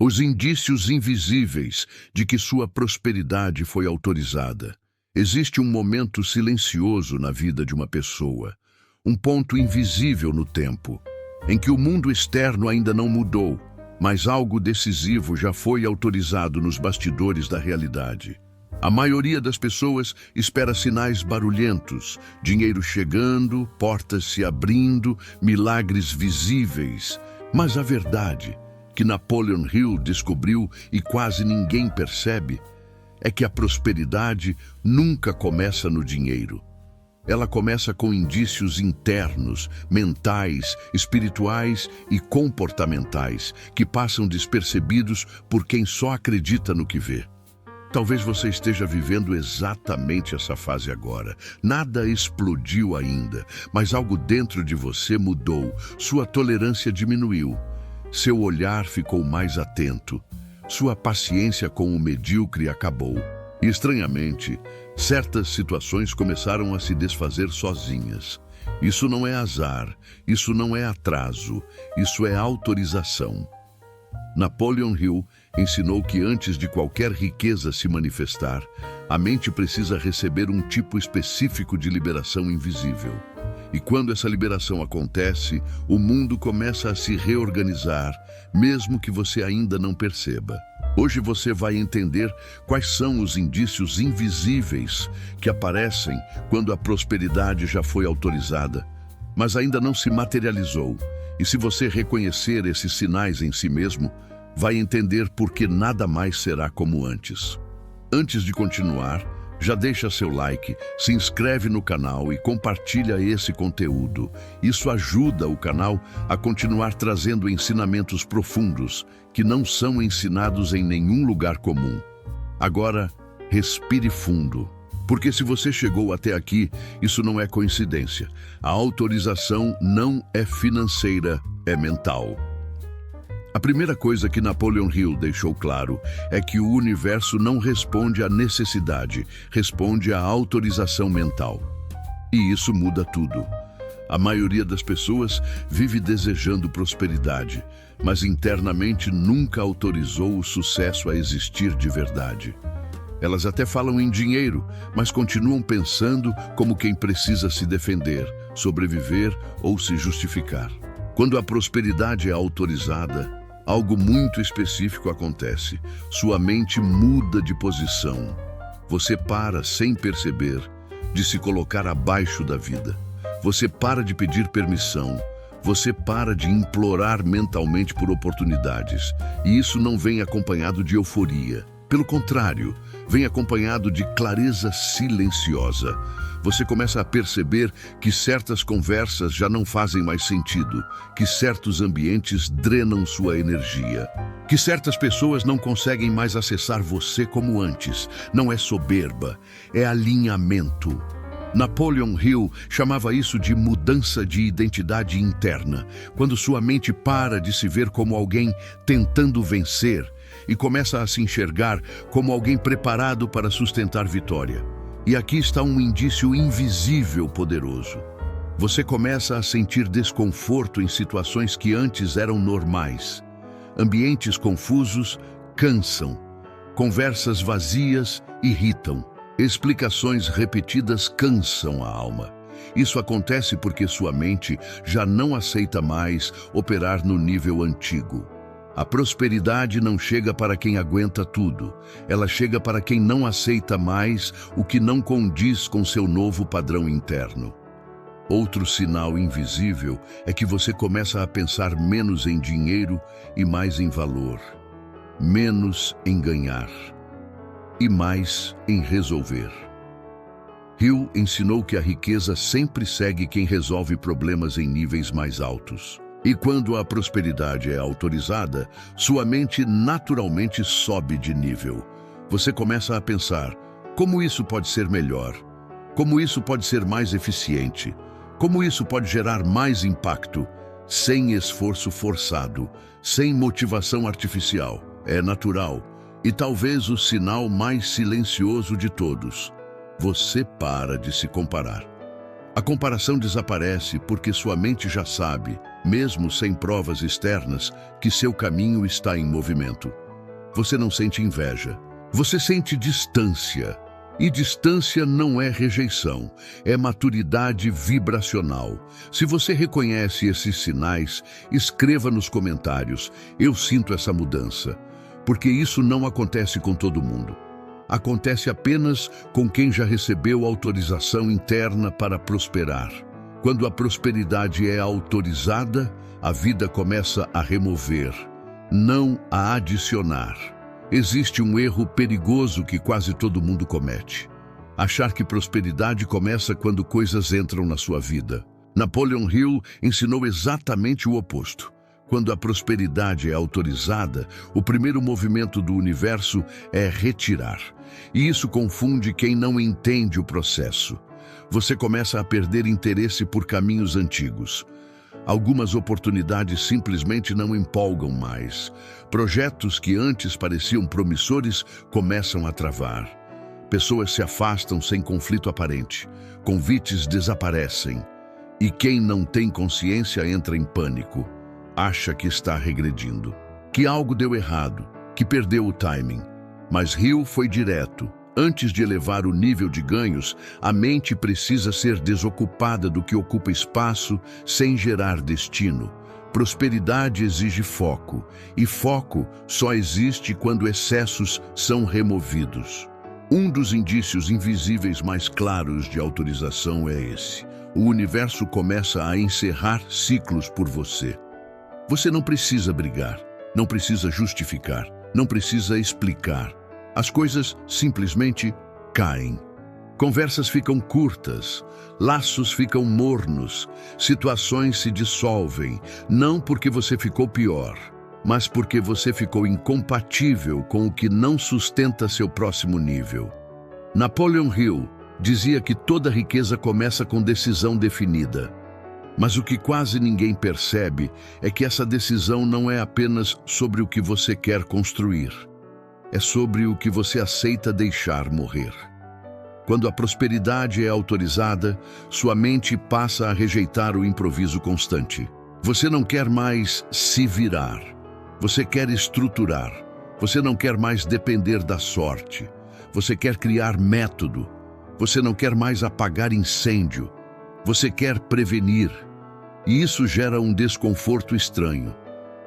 Os indícios invisíveis de que sua prosperidade foi autorizada. Existe um momento silencioso na vida de uma pessoa, um ponto invisível no tempo, em que o mundo externo ainda não mudou, mas algo decisivo já foi autorizado nos bastidores da realidade. A maioria das pessoas espera sinais barulhentos, dinheiro chegando, portas se abrindo, milagres visíveis. Mas a verdade, que Napoleon Hill descobriu e quase ninguém percebe, é que a prosperidade nunca começa no dinheiro. Ela começa com indícios internos, mentais, espirituais e comportamentais, que passam despercebidos por quem só acredita no que vê. Talvez você esteja vivendo exatamente essa fase agora. Nada explodiu ainda, mas algo dentro de você mudou. Sua tolerância diminuiu. Seu olhar ficou mais atento. Sua paciência com o medíocre acabou. E, estranhamente, certas situações começaram a se desfazer sozinhas. Isso não é azar, isso não é atraso, isso é autorização. Napoleon Hill ensinou que antes de qualquer riqueza se manifestar, a mente precisa receber um tipo específico de liberação invisível. E quando essa liberação acontece, o mundo começa a se reorganizar, mesmo que você ainda não perceba. Hoje você vai entender quais são os indícios invisíveis que aparecem quando a prosperidade já foi autorizada, mas ainda não se materializou. E se você reconhecer esses sinais em si mesmo, vai entender por que nada mais será como antes. Antes de continuar, já deixa seu like, se inscreve no canal e compartilha esse conteúdo. Isso ajuda o canal a continuar trazendo ensinamentos profundos que não são ensinados em nenhum lugar comum. Agora, respire fundo. Porque se você chegou até aqui, isso não é coincidência. A autorização não é financeira, é mental. A primeira coisa que Napoleon Hill deixou claro é que o universo não responde à necessidade, responde à autorização mental. E isso muda tudo. A maioria das pessoas vive desejando prosperidade, mas internamente nunca autorizou o sucesso a existir de verdade. Elas até falam em dinheiro, mas continuam pensando como quem precisa se defender, sobreviver ou se justificar. Quando a prosperidade é autorizada, algo muito específico acontece. Sua mente muda de posição. Você para, sem perceber, de se colocar abaixo da vida. Você para de pedir permissão. Você para de implorar mentalmente por oportunidades. E isso não vem acompanhado de euforia. Pelo contrário, vem acompanhado de clareza silenciosa. Você começa a perceber que certas conversas já não fazem mais sentido, que certos ambientes drenam sua energia, que certas pessoas não conseguem mais acessar você como antes. Não é soberba, é alinhamento. Napoleon Hill chamava isso de mudança de identidade interna, quando sua mente para de se ver como alguém tentando vencer e começa a se enxergar como alguém preparado para sustentar vitória. E aqui está um indício invisível poderoso. Você começa a sentir desconforto em situações que antes eram normais. Ambientes confusos cansam. Conversas vazias irritam. Explicações repetidas cansam a alma. Isso acontece porque sua mente já não aceita mais operar no nível antigo. A prosperidade não chega para quem aguenta tudo. Ela chega para quem não aceita mais o que não condiz com seu novo padrão interno. Outro sinal invisível é que você começa a pensar menos em dinheiro e mais em valor. Menos em ganhar e mais em resolver. Hill ensinou que a riqueza sempre segue quem resolve problemas em níveis mais altos. E quando a prosperidade é autorizada, sua mente naturalmente sobe de nível. Você começa a pensar: como isso pode ser melhor? Como isso pode ser mais eficiente? Como isso pode gerar mais impacto? Sem esforço forçado, sem motivação artificial. É natural. E talvez o sinal mais silencioso de todos: você para de se comparar. A comparação desaparece porque sua mente já sabe, mesmo sem provas externas, que seu caminho está em movimento. Você não sente inveja, você sente distância. E distância não é rejeição, é maturidade vibracional. Se você reconhece esses sinais, escreva nos comentários: eu sinto essa mudança. Porque isso não acontece com todo mundo. Acontece apenas com quem já recebeu autorização interna para prosperar. Quando a prosperidade é autorizada, a vida começa a remover, não a adicionar. Existe um erro perigoso que quase todo mundo comete: achar que prosperidade começa quando coisas entram na sua vida. Napoleon Hill ensinou exatamente o oposto. Quando a prosperidade é autorizada, o primeiro movimento do universo é retirar. E isso confunde quem não entende o processo. Você começa a perder interesse por caminhos antigos. Algumas oportunidades simplesmente não empolgam mais. Projetos que antes pareciam promissores começam a travar. Pessoas se afastam sem conflito aparente. Convites desaparecem. E quem não tem consciência entra em pânico. Acha que está regredindo, que algo deu errado, que perdeu o timing. Mas Hill foi direto. Antes de elevar o nível de ganhos, a mente precisa ser desocupada do que ocupa espaço sem gerar destino. Prosperidade exige foco, e foco só existe quando excessos são removidos. Um dos indícios invisíveis mais claros de autorização é esse: o universo começa a encerrar ciclos por você. Você não precisa brigar, não precisa justificar, não precisa explicar. As coisas simplesmente caem. Conversas ficam curtas, laços ficam mornos, situações se dissolvem, não porque você ficou pior, mas porque você ficou incompatível com o que não sustenta seu próximo nível. Napoleon Hill dizia que toda riqueza começa com decisão definida. Mas o que quase ninguém percebe é que essa decisão não é apenas sobre o que você quer construir. É sobre o que você aceita deixar morrer. Quando a prosperidade é autorizada, sua mente passa a rejeitar o improviso constante. Você não quer mais se virar. Você quer estruturar. Você não quer mais depender da sorte. Você quer criar método. Você não quer mais apagar incêndio. Você quer prevenir. E isso gera um desconforto estranho.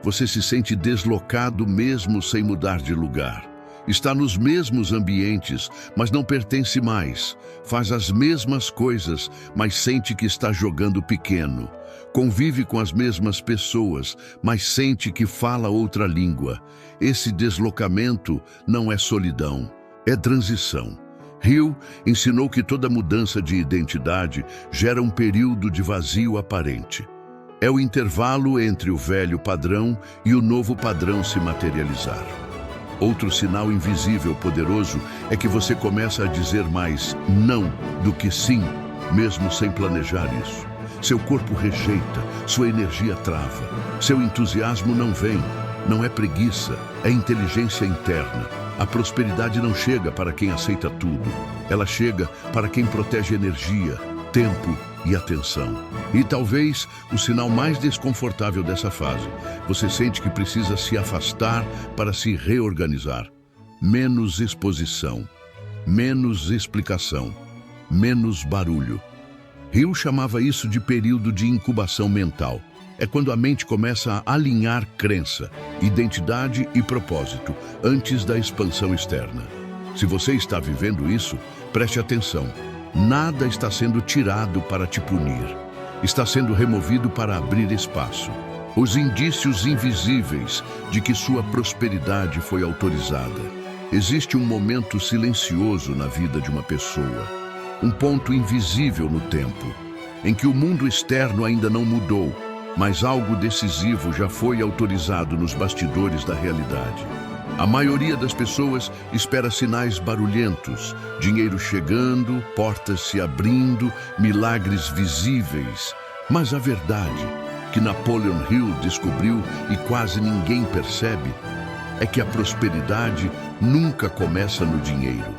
Você se sente deslocado mesmo sem mudar de lugar. Está nos mesmos ambientes, mas não pertence mais. Faz as mesmas coisas, mas sente que está jogando pequeno. Convive com as mesmas pessoas, mas sente que fala outra língua. Esse deslocamento não é solidão, é transição. Hill ensinou que toda mudança de identidade gera um período de vazio aparente. É o intervalo entre o velho padrão e o novo padrão se materializar. Outro sinal invisível poderoso é que você começa a dizer mais não do que sim, mesmo sem planejar isso. Seu corpo rejeita, sua energia trava, seu entusiasmo não vem. Não é preguiça, é inteligência interna. A prosperidade não chega para quem aceita tudo. Ela chega para quem protege energia, tempo e atenção. E talvez o sinal mais desconfortável dessa fase: você sente que precisa se afastar para se reorganizar. Menos exposição, menos explicação, menos barulho. Hill chamava isso de período de incubação mental. É quando a mente começa a alinhar crença, identidade e propósito antes da expansão externa. Se você está vivendo isso, preste atenção. Nada está sendo tirado para te punir. Está sendo removido para abrir espaço. Os indícios invisíveis de que sua prosperidade foi autorizada. Existe um momento silencioso na vida de uma pessoa, um ponto invisível no tempo, em que o mundo externo ainda não mudou, mas algo decisivo já foi autorizado nos bastidores da realidade. A maioria das pessoas espera sinais barulhentos, dinheiro chegando, portas se abrindo, milagres visíveis. Mas a verdade, que Napoleon Hill descobriu e quase ninguém percebe, é que a prosperidade nunca começa no dinheiro.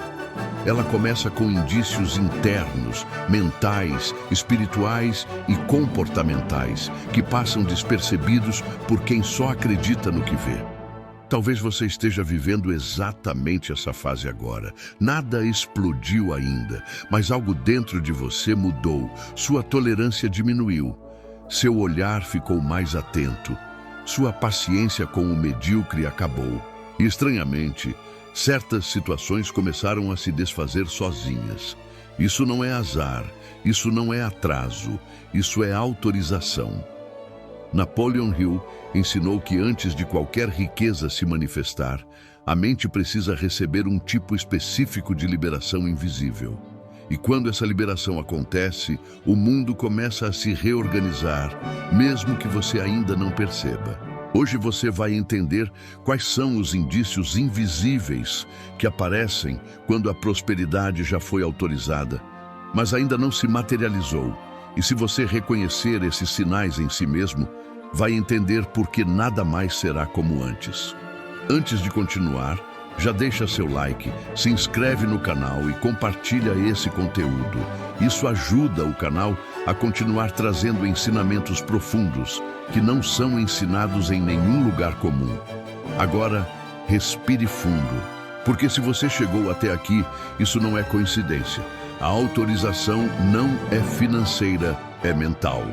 ela começa com indícios internos, mentais, espirituais e comportamentais, que passam despercebidos por quem só acredita no que vê. Talvez você esteja vivendo exatamente essa fase agora. Nada explodiu ainda, mas algo dentro de você mudou. Sua tolerância diminuiu. Seu olhar ficou mais atento. Sua paciência com o medíocre acabou. E, estranhamente, certas situações começaram a se desfazer sozinhas. Isso não é azar, isso não é atraso, isso é autorização. Napoleon Hill ensinou que antes de qualquer riqueza se manifestar, a mente precisa receber um tipo específico de liberação invisível. E quando essa liberação acontece, o mundo começa a se reorganizar, mesmo que você ainda não perceba. Hoje você vai entender quais são os indícios invisíveis que aparecem quando a prosperidade já foi autorizada, mas ainda não se materializou. E se você reconhecer esses sinais em si mesmo, vai entender por que nada mais será como antes. Antes de continuar, já deixa seu like, se inscreve no canal e compartilha esse conteúdo. Isso ajuda o canal a continuar trazendo ensinamentos profundos que não são ensinados em nenhum lugar comum. Agora, respire fundo, porque se você chegou até aqui, isso não é coincidência. A autorização não é financeira, é mental.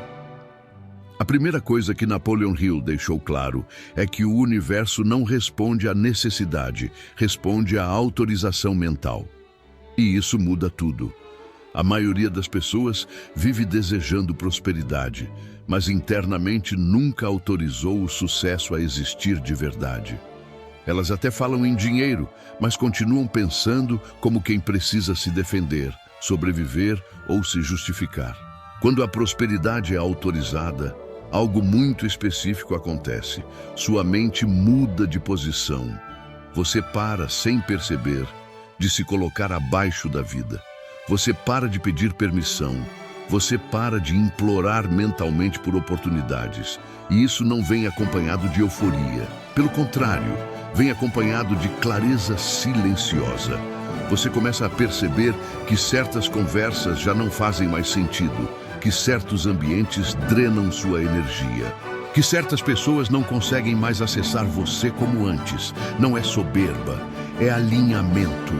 A primeira coisa que Napoleon Hill deixou claro é que o universo não responde à necessidade, responde à autorização mental. E isso muda tudo. A maioria das pessoas vive desejando prosperidade, mas internamente nunca autorizou o sucesso a existir de verdade. Elas até falam em dinheiro, mas continuam pensando como quem precisa se defender, sobreviver ou se justificar. Quando a prosperidade é autorizada, algo muito específico acontece. Sua mente muda de posição. Você para, sem perceber, de se colocar abaixo da vida. Você para de pedir permissão. Você para de implorar mentalmente por oportunidades. E isso não vem acompanhado de euforia. Pelo contrário, vem acompanhado de clareza silenciosa. Você começa a perceber que certas conversas já não fazem mais sentido, que certos ambientes drenam sua energia, que certas pessoas não conseguem mais acessar você como antes. Não é soberba, é alinhamento.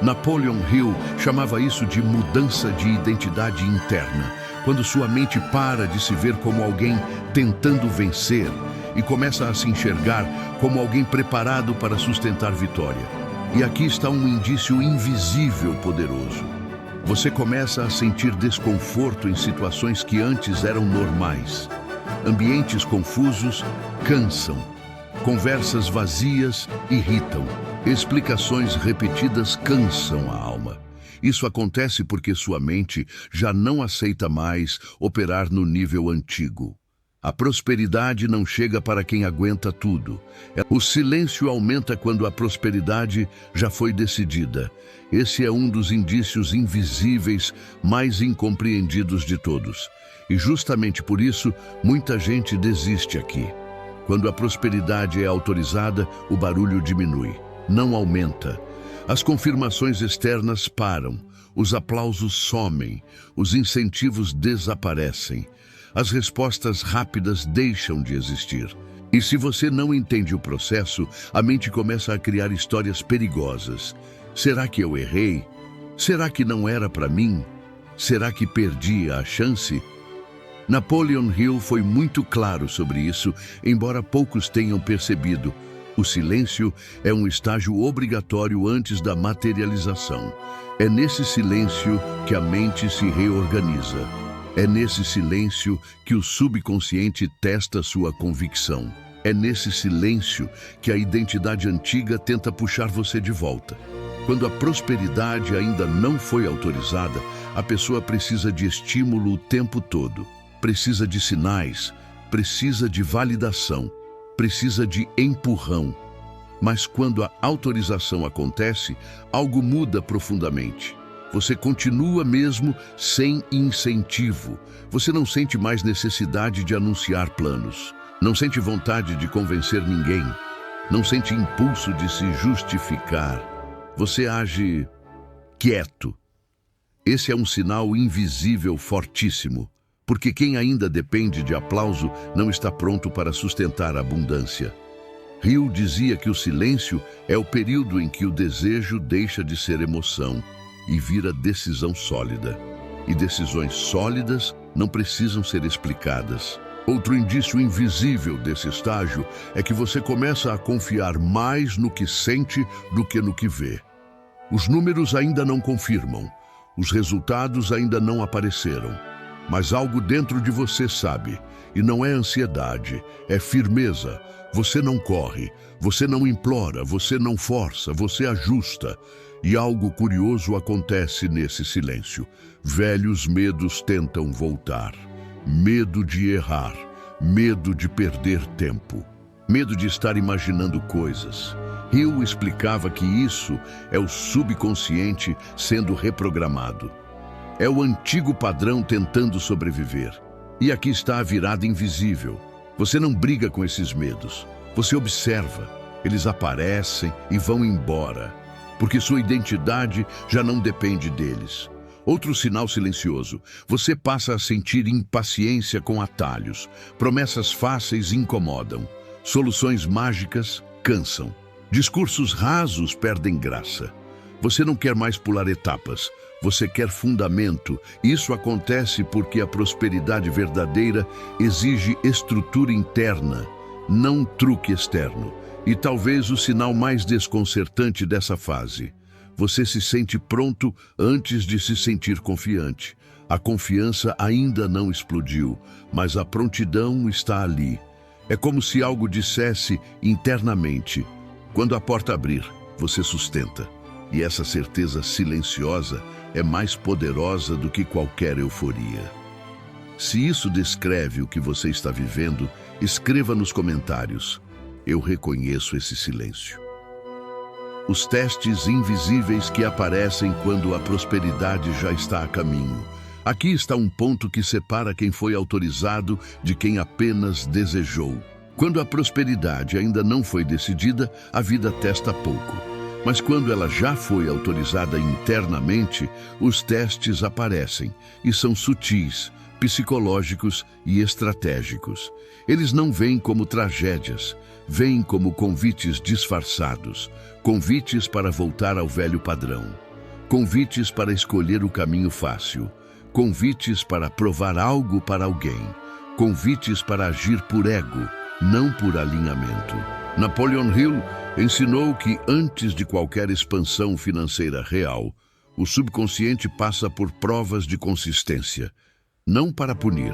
Napoleon Hill chamava isso de mudança de identidade interna, quando sua mente para de se ver como alguém tentando vencer e começa a se enxergar como alguém preparado para sustentar vitória. E aqui está um indício invisível poderoso. Você começa a sentir desconforto em situações que antes eram normais. Ambientes confusos cansam. Conversas vazias irritam. Explicações repetidas cansam a alma. Isso acontece porque sua mente já não aceita mais operar no nível antigo. A prosperidade não chega para quem aguenta tudo. O silêncio aumenta quando a prosperidade já foi decidida. Esse é um dos indícios invisíveis mais incompreendidos de todos. E justamente por isso, muita gente desiste aqui. Quando a prosperidade é autorizada, o barulho diminui, não aumenta. As confirmações externas param, os aplausos somem, os incentivos desaparecem. As respostas rápidas deixam de existir. E se você não entende o processo, a mente começa a criar histórias perigosas. Será que eu errei? Será que não era para mim? Será que perdi a chance? Napoleon Hill foi muito claro sobre isso, embora poucos tenham percebido. O silêncio é um estágio obrigatório antes da materialização. É nesse silêncio que a mente se reorganiza. É nesse silêncio que o subconsciente testa sua convicção. É nesse silêncio que a identidade antiga tenta puxar você de volta. Quando a prosperidade ainda não foi autorizada, a pessoa precisa de estímulo o tempo todo. Precisa de sinais, precisa de validação, precisa de empurrão. Mas quando a autorização acontece, algo muda profundamente. Você continua mesmo sem incentivo. Você não sente mais necessidade de anunciar planos. Não sente vontade de convencer ninguém. Não sente impulso de se justificar. Você age quieto. Esse é um sinal invisível fortíssimo, porque quem ainda depende de aplauso não está pronto para sustentar a abundância. Hill dizia que o silêncio é o período em que o desejo deixa de ser emoção e vira decisão sólida. E decisões sólidas não precisam ser explicadas. Outro indício invisível desse estágio é que você começa a confiar mais no que sente do que no que vê. Os números ainda não confirmam, os resultados ainda não apareceram, mas algo dentro de você sabe, e não é ansiedade, é firmeza. Você não corre, você não implora, você não força, você ajusta. E algo curioso acontece nesse silêncio. Velhos medos tentam voltar. Medo de errar, medo de perder tempo, medo de estar imaginando coisas. Hill explicava que isso é o subconsciente sendo reprogramado. É o antigo padrão tentando sobreviver. E aqui está a virada invisível. Você não briga com esses medos. Você observa. Eles aparecem e vão embora, porque sua identidade já não depende deles. Outro sinal silencioso. Você passa a sentir impaciência com atalhos. Promessas fáceis incomodam. Soluções mágicas cansam. Discursos rasos perdem graça. Você não quer mais pular etapas. Você quer fundamento. Isso acontece porque a prosperidade verdadeira exige estrutura interna, não truque externo. E talvez o sinal mais desconcertante dessa fase. Você se sente pronto antes de se sentir confiante. A confiança ainda não explodiu, mas a prontidão está ali. É como se algo dissesse internamente: quando a porta abrir, você sustenta. E essa certeza silenciosa é mais poderosa do que qualquer euforia. Se isso descreve o que você está vivendo, escreva nos comentários. Eu reconheço esse silêncio. Os testes invisíveis que aparecem quando a prosperidade já está a caminho. Aqui está um ponto que separa quem foi autorizado de quem apenas desejou. Quando a prosperidade ainda não foi decidida, a vida testa pouco. Mas quando ela já foi autorizada internamente, os testes aparecem e são sutis, psicológicos e estratégicos. Eles não vêm como tragédias, vêm como convites disfarçados, convites para voltar ao velho padrão, convites para escolher o caminho fácil, convites para provar algo para alguém, convites para agir por ego, não por alinhamento. Napoleon Hill ensinou que antes de qualquer expansão financeira real, o subconsciente passa por provas de consistência, não para punir,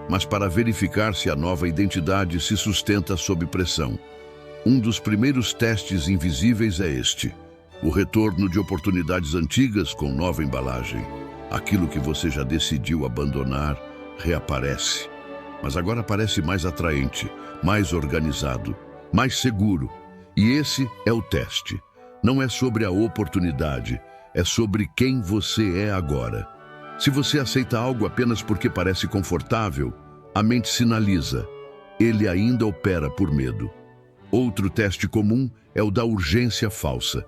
mas para verificar se a nova identidade se sustenta sob pressão. Um dos primeiros testes invisíveis é este: o retorno de oportunidades antigas com nova embalagem. Aquilo que você já decidiu abandonar reaparece, mas agora parece mais atraente, mais organizado, mais seguro. E esse é o teste. Não é sobre a oportunidade, é sobre quem você é agora. Se você aceita algo apenas porque parece confortável, a mente sinaliza: ele ainda opera por medo. Outro teste comum é o da urgência falsa.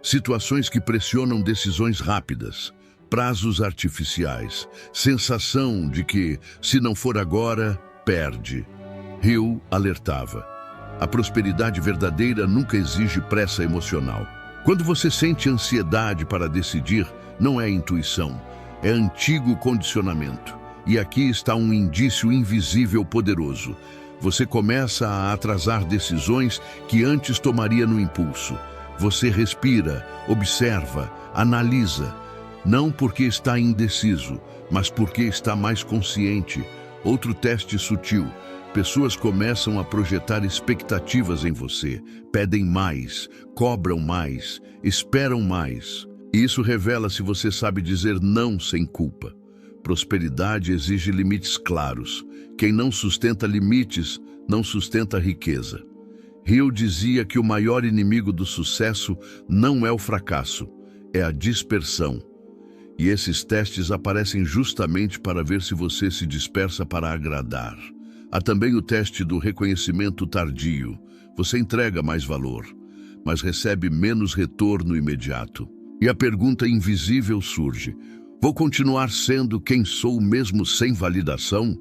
Situações que pressionam decisões rápidas, prazos artificiais, sensação de que, se não for agora, perde. Hill alertava: a prosperidade verdadeira nunca exige pressa emocional. Quando você sente ansiedade para decidir, não é intuição, é antigo condicionamento. E aqui está um indício invisível poderoso. Você começa a atrasar decisões que antes tomaria no impulso. Você respira, observa, analisa, não porque está indeciso, mas porque está mais consciente. Outro teste sutil: pessoas começam a projetar expectativas em você, pedem mais, cobram mais, esperam mais. E isso revela se você sabe dizer não sem culpa. Prosperidade exige limites claros. Quem não sustenta limites, não sustenta riqueza. Hill dizia que o maior inimigo do sucesso não é o fracasso, é a dispersão. E esses testes aparecem justamente para ver se você se dispersa para agradar. Há também o teste do reconhecimento tardio. Você entrega mais valor, mas recebe menos retorno imediato. E a pergunta invisível surge: vou continuar sendo quem sou mesmo sem validação?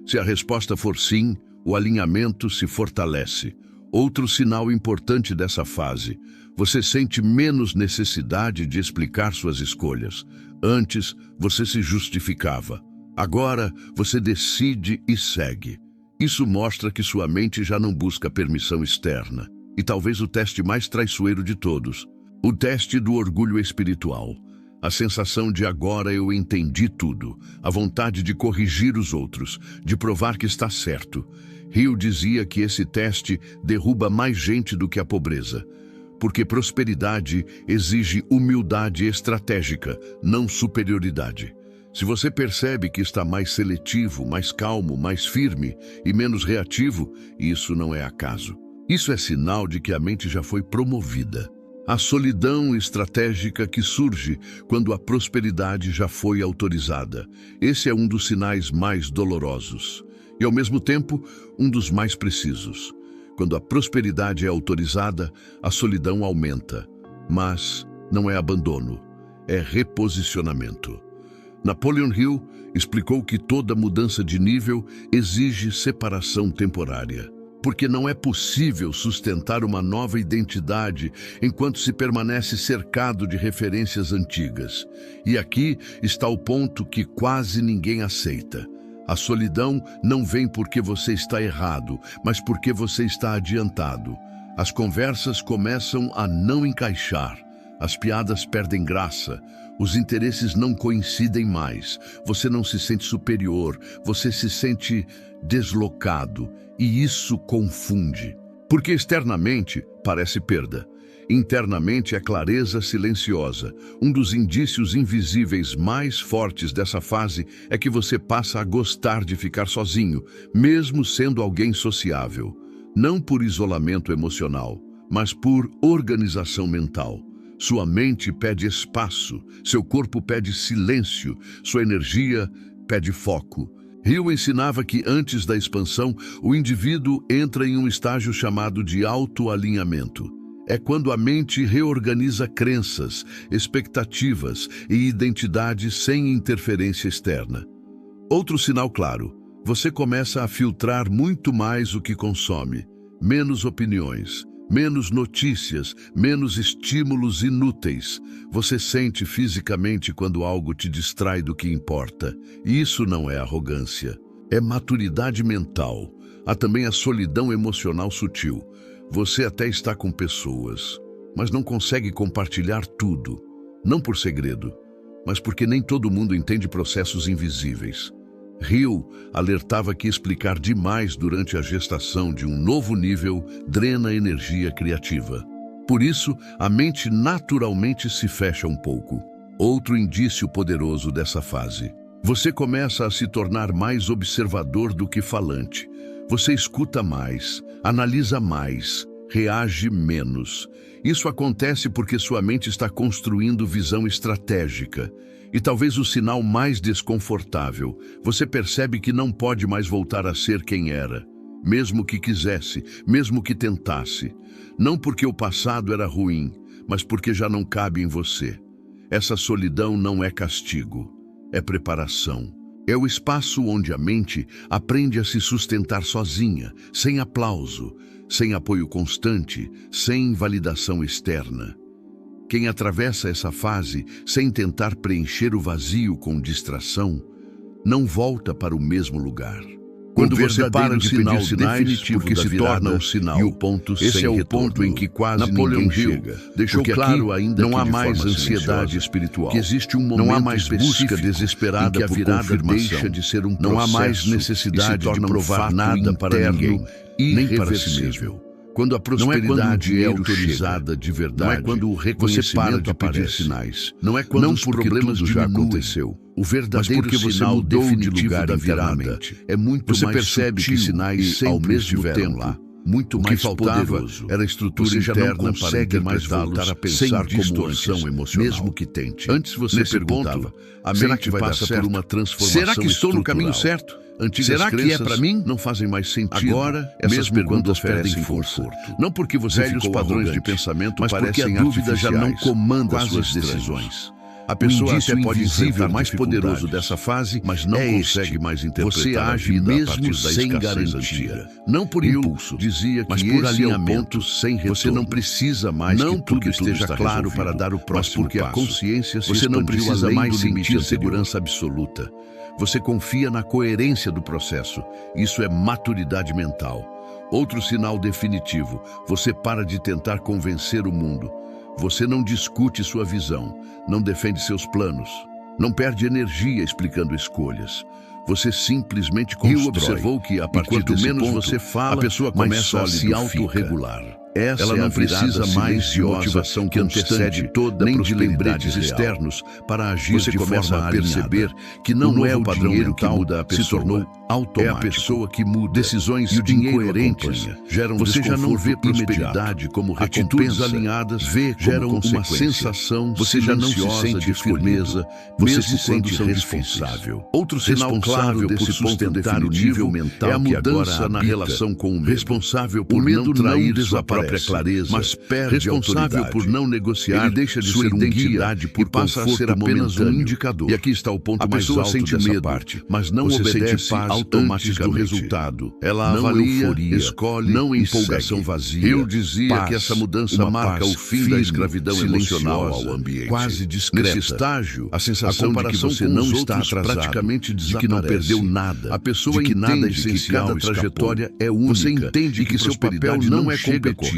Se a resposta for sim, o alinhamento se fortalece. Outro sinal importante dessa fase: você sente menos necessidade de explicar suas escolhas. Antes, você se justificava. Agora, você decide e segue. Isso mostra que sua mente já não busca permissão externa. E talvez o teste mais traiçoeiro de todos: o teste do orgulho espiritual. A sensação de agora eu entendi tudo, a vontade de corrigir os outros, de provar que está certo. Hill dizia que esse teste derruba mais gente do que a pobreza, porque prosperidade exige humildade estratégica, não superioridade. Se você percebe que está mais seletivo, mais calmo, mais firme e menos reativo, isso não é acaso. Isso é sinal de que a mente já foi promovida. A solidão estratégica que surge quando a prosperidade já foi autorizada. Esse é um dos sinais mais dolorosos e, ao mesmo tempo, um dos mais precisos. Quando a prosperidade é autorizada, a solidão aumenta. Mas não é abandono, é reposicionamento. Napoleon Hill explicou que toda mudança de nível exige separação temporária, porque não é possível sustentar uma nova identidade enquanto se permanece cercado de referências antigas. E aqui está o ponto que quase ninguém aceita. A solidão não vem porque você está errado, mas porque você está adiantado. As conversas começam a não encaixar, as piadas perdem graça, os interesses não coincidem mais, você não se sente superior, você se sente deslocado. E isso confunde, porque externamente parece perda. Internamente é clareza silenciosa. Um dos indícios invisíveis mais fortes dessa fase é que você passa a gostar de ficar sozinho, mesmo sendo alguém sociável. Não por isolamento emocional, mas por organização mental. Sua mente pede espaço, seu corpo pede silêncio, sua energia pede foco. Hill ensinava que antes da expansão, o indivíduo entra em um estágio chamado de autoalinhamento. É quando a mente reorganiza crenças, expectativas e identidade sem interferência externa. Outro sinal claro: você começa a filtrar muito mais o que consome. Menos opiniões, menos notícias, menos estímulos inúteis. Você sente fisicamente quando algo te distrai do que importa. E isso não é arrogância, é maturidade mental. Há também a solidão emocional sutil. Você até está com pessoas, mas não consegue compartilhar tudo. Não por segredo, mas porque nem todo mundo entende processos invisíveis. Hill alertava que explicar demais durante a gestação de um novo nível drena energia criativa. Por isso, a mente naturalmente se fecha um pouco. Outro indício poderoso dessa fase: você começa a se tornar mais observador do que falante. Você escuta mais, analisa mais, reage menos. Isso acontece porque sua mente está construindo visão estratégica. E talvez o sinal mais desconfortável: você percebe que não pode mais voltar a ser quem era, mesmo que quisesse, mesmo que tentasse. Não porque o passado era ruim, mas porque já não cabe em você. Essa solidão não é castigo, é preparação. É o espaço onde a mente aprende a se sustentar sozinha, sem aplauso, sem apoio constante, sem validação externa. Quem atravessa essa fase sem tentar preencher o vazio com distração, não volta para o mesmo lugar. Quando você para de pedir sinais, porque se torna o sinal, e o ponto esse é o ponto em que quase ninguém chega. Deixou claro ainda não há mais ansiedade espiritual, que existe um momento, não há mais busca desesperada por confirmação, deixa de ser um processo, não há mais necessidade de provar nada para ninguém, nem para si mesmo. Quando a prosperidade é autorizada de verdade, não é quando o reconhecimento você para de pedir sinais, não é quando os problemas já aconteceu. O verdadeiro porque você sinal mudou de lugar internamente. É muito você mais percebe que sinais sempre ao mesmo tempo lá. muito mais poderoso. Era a estrutura interna para interpretá-los sem distorção emocional. Mesmo que tente. Antes você perguntava, a mente passa por uma transformação estrutural. Será que estou no caminho certo? Será que é para mim? Não fazem mais sentido. Agora, essas perguntas perdem força. Não porque você velhos padrões de pensamento, mas porque a dúvida já não comanda suas decisões. A pessoa até pode invisível mais poderoso dessa fase, mas não consegue mais interpretar. Você age mesmo sem garantia. Não por impulso, dizia que mas por alinhamento sem retorno. Você não precisa mais não que tudo esteja claro para dar o próximo passo. Porque a consciência se você não precisa mais sentir segurança absoluta. Você confia na coerência do processo. Isso é maturidade mental. Outro sinal definitivo, você para de tentar convencer o mundo. Você não discute sua visão, não defende seus planos, não perde energia explicando escolhas. Você simplesmente constrói. E observou que, a partir do menos você fala, a pessoa começa a se autorregular. Ela não precisa mais de motivação que antecede toda nem de lembretes externos para agir de forma a perceber que não é o dinheiro que muda a pessoa, se tornou automático. É a pessoa que muda. Decisões e o dinheiro incoerentes geram você já não vê prosperidade como atitudes alinhadas, geram uma sensação você já não se sente firmeza, você se sente responsável. Outro sinal claro desse ponto definitivo mental é a mudança na relação com o medo. Responsável por não trair sua própria clareza, mas perde responsável por não negociar, ele deixa de sua ser identidade por passa a ser apenas um indicador. E aqui está o ponto mais alto sente dessa medo, parte, mas não você obedece automaticamente do resultado. Ela não avalia, euforia, escolhe, não empolgação vazia. Eu dizia paz, que essa mudança marca o fim da escravidão emocional ao ambiente. Quase discreta. Nesse estágio, a sensação de que você não está atrasado, praticamente de que não perdeu nada. A pessoa de que nada é essencial, cada trajetória é única. Você entende que seu papel não é competir,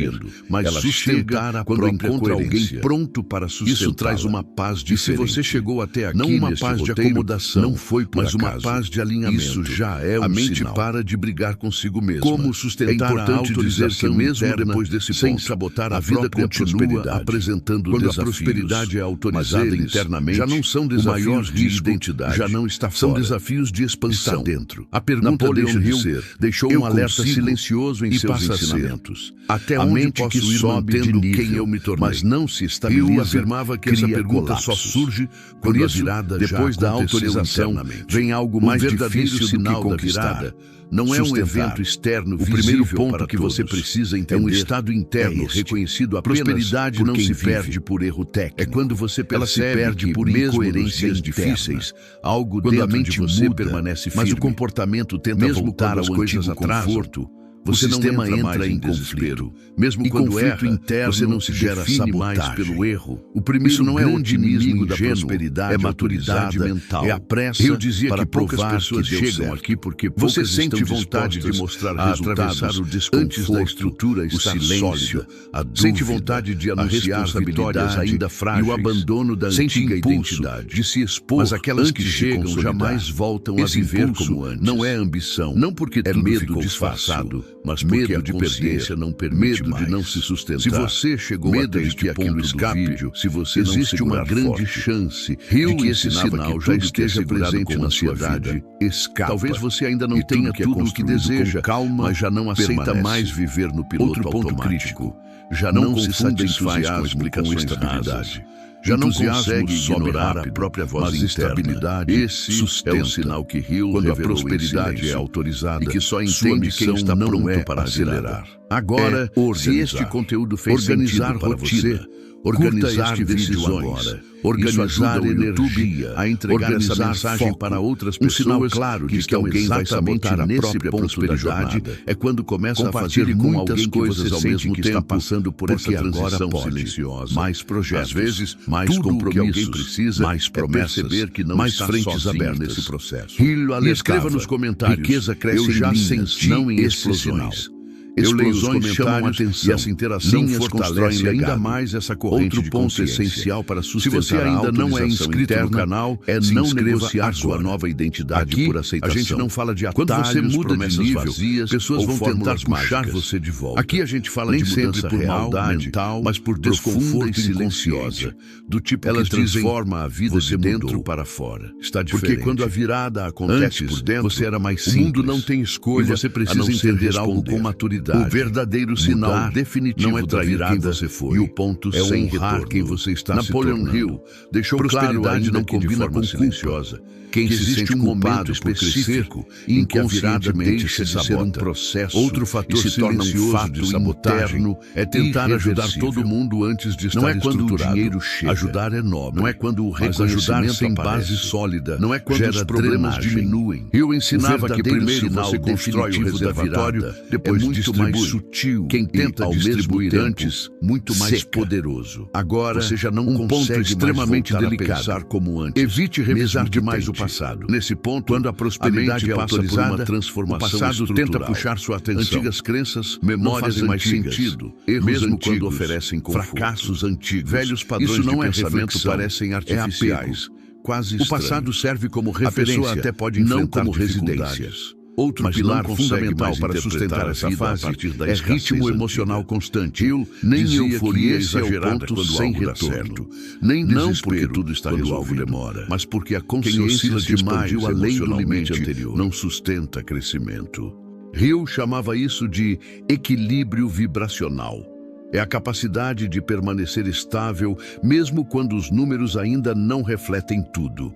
mas ela chega quando encontra alguém pronto para sustentar. Isso traz uma paz diferente. E se você chegou até aqui, não uma paz de acomodação, não foi por mas acaso. Uma paz de alinhamento. Isso já é a mente sinal. Para de brigar consigo mesma. Como sustentar a autorização mesmo depois desse sem ponto, sabotar a vida continua apresentando quando desafios. A prosperidade é autorizada internamente, já não são desafios de identidade, já não está fora. São desafios de expansão dentro. A pergunta deixa de ser, deixou um alerta silencioso em seus ensinamentos. Até onde mente que sobe de nível, quem eu me tornei, mas não se estabiliza. Eu afirmava que essa pergunta colapsos. Só surge quando a virada depois da autorização vem algo mais difícil sinal do que da virada. Não é um evento externo visível. O primeiro ponto que você precisa entender é um estado interno reconhecido apenas. Prosperidade não se perde por erro técnico. É quando você percebe ela se perde por incoerências difíceis. Algo quando dentro a mente de você muda, permanece firme, mas o comportamento tenta mesmo voltar ao antigo conforto. O sistema entra em conflito. Mesmo quando erra, interno, você não se define mais pelo erro. O primeiro não é o otimismo da prosperidade, é maturidade mental. É a pressa. Eu dizia para que poucas pessoas chegam aqui porque você sente vontade de mostrar resultados antes da estrutura estar sólida. A dúvida, sente vontade de anunciar vitórias ainda frágeis e o abandono da antiga identidade, de se expor. Mas aquelas que chegam jamais voltam a viver como antes. Não é ambição, não porque é medo disfarçado, mas medo de perder, não permite medo de não se sustentar. Se você chegou medo de que aquilo escape, se você existe uma grande chance de que esse sinal já esteja presente na sua vida. Escapa. Talvez você ainda não tenha tudo o que deseja, calma, mas já não aceita mais viver no piloto automático. Outro ponto crítico, já não se satisfaz com explicações rasas. Já não consegue ignorar a própria voz interna. Estabilidade, esse é o sinal que Hill quando a prosperidade é autorizada e que só entende quem está pronto para acelerar. Agora, se este conteúdo fez sentido para você, organizar decisões, organizar energia, a entregar essa mensagem para outras pessoas, um sinal claro de que alguém vai sabotar a própria prosperidade é quando começa a fazer com alguém coisas ao mesmo tempo, está passando por essa transição silenciosa. Mais projetos, às vezes, mais compromissos, precisa, mais promessas, perceber que não mais está frentes abertas nesse processo. E escreva nos comentários, riqueza cresce eu já senti não em explosões. Explosões chamam a atenção e essa interação fortalece ainda mais essa corrente de consciência. Outro ponto essencial para sustentar se você ainda não é inscrito no canal, é não negociar sua nova identidade aqui, por aceitação. A gente não fala de atalhos, quando você muda de nível, vazias, pessoas vão tentar puxar você de volta. Aqui a gente fala nem de mudança por real, maldade, mental, mas por desconforto silenciosa, do tipo elas que transforma a vida de dentro para fora. Está diferente. Porque quando a virada acontece por dentro, você era mais simples. O mundo não tem escolha, você precisa entender algo com maturidade. O verdadeiro sinal definitivo não é trair quem você foi, e o ponto é sem honrar quem você está se tornando. Napoleon Hill deixou claro, ainda não combina com silenciosa, que existe um momento específico em que a virada deixa de ser um processo. Outro fator se torna um fato interno, é tentar ajudar todo mundo antes de estar estruturado. Não é quando o dinheiro chega. Ajudar é nobre. Não é quando o reconhecimento sem base sólida. Não é quando os problemas diminuem. Hill ensinava que primeiro você constrói o reservatório, depois muito mais sutil. Quem tenta distribuir antes, muito mais poderoso. Agora, você já não consegue extremamente delicado pensar como antes. Evite revisar demais o passado. Nesse ponto, quando a prosperidade passa por uma transformação, o passado tenta puxar sua atenção. Antigas crenças, memórias mais sentido, erros mesmo antigos, quando oferecem conforto. Fracassos antigos, velhos padrões isso não de pensamento parecem artificiais, quase estranho. O passado serve como referência, a pessoa até pode enfrentar não como residências. Outro pilar fundamental para sustentar essa fase é ritmo emocional constante. Nem euforia exagerada quando sem retorno, nem desespero porque tudo está resolvido, demora, mas porque a consciência se expandiu além do limite anterior. Não sustenta crescimento. Hill chamava isso de equilíbrio vibracional. É a capacidade de permanecer estável mesmo quando os números ainda não refletem tudo.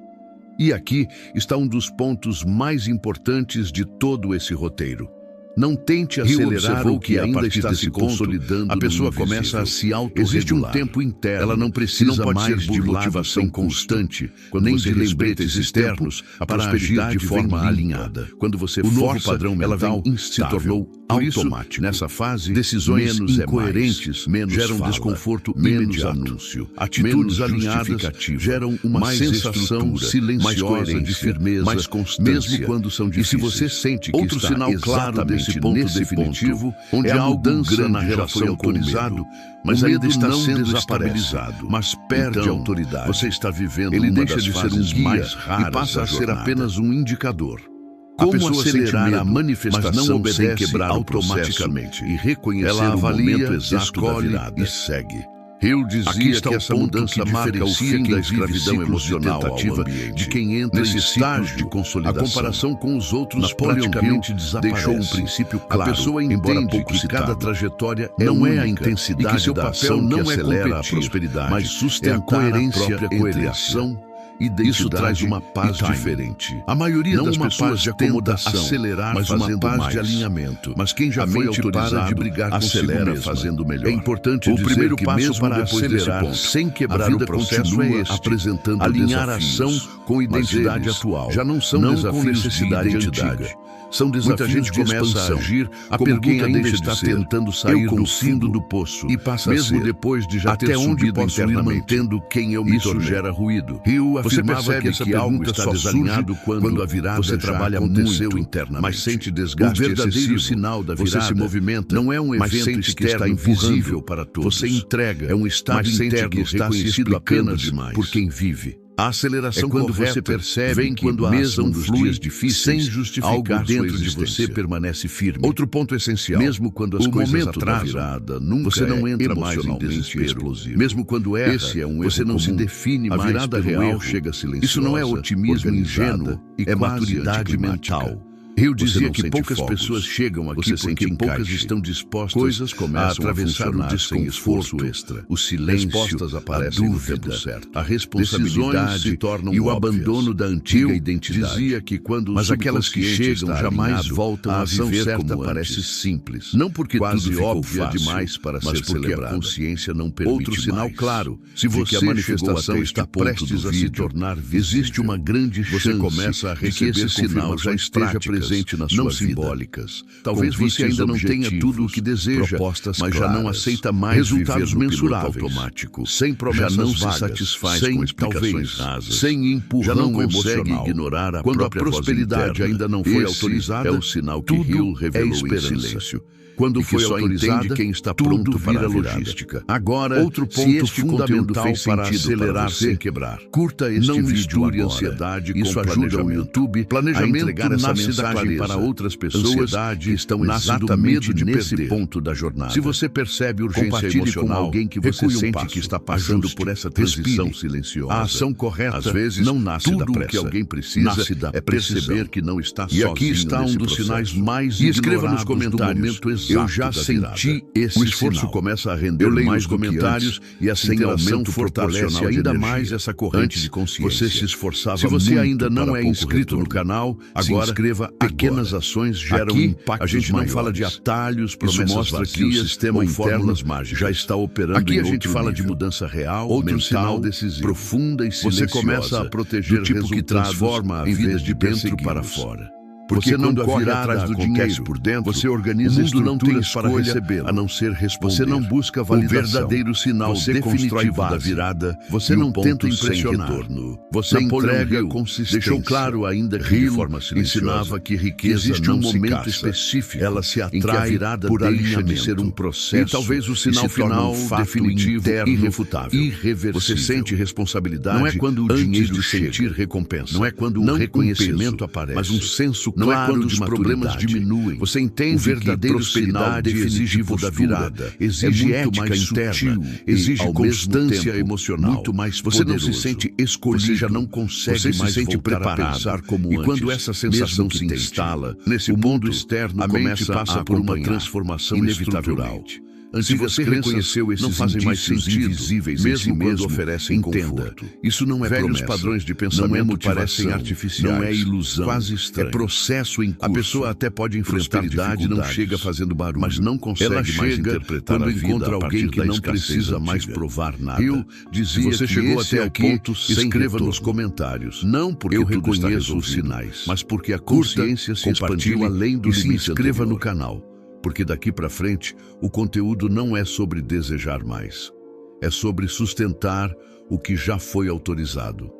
E aqui está um dos pontos mais importantes de todo esse roteiro. Não tente acelerar o que ainda está se consolidando. A pessoa começa a se autorregular. Existe um tempo interno. Ela não precisa mais de motivação constante, nem de lembretes externos para agir de forma alinhada. Quando você força, padrão mental se tornou automático. Nessa fase, decisões menos incoerentes geram desconforto, menos anúncio. Atitudes alinhadas geram uma sensação silenciosa de firmeza, mais constância, mesmo quando são difíceis. E se você sente que outro sinal claro desse ponto definitivo, onde é a mudança na relação autorizado, mas ainda está sendo estabilizado, mas perde autoridade. Você está vivendo ele deixa de ser um guia e passa a ser apenas um indicador. Como acelerar a manifestação sem quebrar automaticamente e reconhecer o momento exato da virada e segue. Hill dizia que essa mudança marca o fim da escravidão emocional tentativa de quem entra nesse estágio de consolidação. A comparação com os outros praticamente deixou um princípio claro. A pessoa entende que cada trajetória não é a intensidade e que seu papel não é acelera a prosperidade, mas sustentar a coerência entre ação. Isso traz uma paz diferente. A maioria das pessoas tenta acelerar, mas uma paz de alinhamento. Mas quem já foi autorizado de brigar acelera fazendo melhor. É importante dizer o primeiro passo para acelerar sem quebrar o processo é este, apresentando alinhar a ação com identidade atual. Já não são desafios de identidade. São desafios de expansão. A pergunta ainda está tentando sair do fundo do poço e passa mesmo depois de já ter subido internamente, mantendo quem eu me tornei. Isso gera ruído. Você percebe que algo está desalinhado quando a virada você trabalha aconteceu muito, internamente. Mas sente desgaste verdadeiro sinal da virada. Você se movimenta, não é um evento externo invisível para todos. Você entrega, é um estado interno que está reconhecido apenas por quem vive. A aceleração quando você percebe vem quando a ação flui difíceis, sem justificar algo dentro de você permanece firme. Outro ponto essencial, mesmo quando as coisas atrasam, você não entra mais em desespero explosivo. Mesmo quando erra, você não se define mais. A virada real chega silenciosa. Isso não é otimismo ingênuo, é maturidade mental. Hill dizia que poucas pessoas chegam aqui porque poucas estão dispostas a atravessar o desconforto extra, o silêncio, a dúvida, a responsabilidade se tornam e o abandono da antiga identidade. Dizia que quando mas aquelas que chegam jamais voltam a viver como parece simples. Não porque quase tudo óbvio demais para ser celebrado. A consciência não permite outro sinal claro, se você a manifestação está prestes a se tornar visível, existe uma grande chance de que esse sinal já esteja presente nas suas simbólicas. Talvez você ainda não tenha tudo o que deseja, mas já não aceita mais resultados mensuráveis, automático, sem promessas já não vagas, se satisfaz sem com explicações rasas, sem empurrão já não consegue ignorar a quando a prosperidade ainda não foi autorizada, é o sinal que Hill revelou em silêncio. Quando foi autorizada, quem está pronto para a logística. Agora, outro ponto fundamental para acelerar sem quebrar. Curta este não misture ansiedade com ajuda o YouTube. Planejamento a entregar essa mensagem para outras pessoas que estão exatamente nesse ponto da jornada. Se você percebe urgência emocional, com alguém que você sente que está passando por essa transição silenciosa. A ação correta às vezes não nasce da pressa. O que alguém precisa é perceber que não está sozinho. E aqui está um dos sinais mais ignorados do momento exato Eu já senti esse O esforço sinal. começa a render Eu leio mais os do que comentários antes, e essa sem interação aumento fortalece proporcional de ainda energia. mais essa corrente Antes, de consciência. você se esforçava Se você muito ainda não para é pouco inscrito no retorno. canal, Agora, se inscreva. pequenas Agora. ações geram Aqui, impactos a gente não maiores. fala de atalhos, Isso promessas mostra que o vazias sistema ou interno fórmulas mágicas. já está operando Aqui em a gente outro fala de nível. mudança real, Outro mental, sinal decisivo. profunda e silenciosa. Você começa a proteger do tipo que resultados transforma a em vida vez de de dentro para persegui-los. fora. Porque Você não quando a corre virada atrás do acontece dinheiro por dentro, você organiza o mundo não tem estruturas para escolha recebê-lo, a não ser responder. Você não busca O validação. verdadeiro sinal Você definitivo constrói da base. virada Você e não o ponto tenta sem impressionar. retorno. Você Napoleão entrega Hill consistência. deixou claro, ainda que de Hill forma silenciosa, ensinava que que riqueza existe não um se momento caça. específico Ela se em que a atrai virada por deixa alinhamento. de ser um processo E talvez o sinal e se torna final um fato definitivo, interno, irrefutável. irreversível. Você sente responsabilidade Não é quando o antes dinheiro de chega. sentir recompensa. Não é quando Não o reconhecimento peso, aparece, mas um senso não é claro quando de os problemas maturidade. diminuem. Você entende O verdadeiro que sinal prosperidade exige definitivo da postura, virada, exige é muito ética mais interna, sutil e, exige ao mesmo constância tempo, emocional. muito mais Você não se poderoso. sente escolhido, Você já não consegue você se mais sente voltar a preparado. pensar como E antes, quando essa sensação mesmo que se tente. instala, Nesse o mundo ponto, externo a mente começa passa a por uma acompanhar, transformação inevitavelmente. estrutural. Se Antigas você crenças reconheceu esses não fazem mais indícios sentido, invisíveis mesmo em si quando mesmo, oferecem entenda, conforto. isso não é Velhos promessa, padrões de não pensamento é motivação, parecem artificiais, não é ilusão, quase é estranhos. processo em curso. A pessoa até pode enfrentar Prosperidade não dificuldades, chega fazendo barulho, mas não consegue ela mais chega interpretar quando a vida encontra a partir alguém que da não escassez precisa mais antiga. provar nada. Hill dizia Se você que chegou esse até é o aqui, ponto sem escreva retorno. nos comentários. Não porque eu tudo está reconheço os resolvido, sinais, mas porque a Curta, consciência se compartilhe expandiu além do e se limite inscreva no anterior. canal, porque daqui para frente o conteúdo não é sobre desejar mais, é sobre sustentar o que já foi autorizado.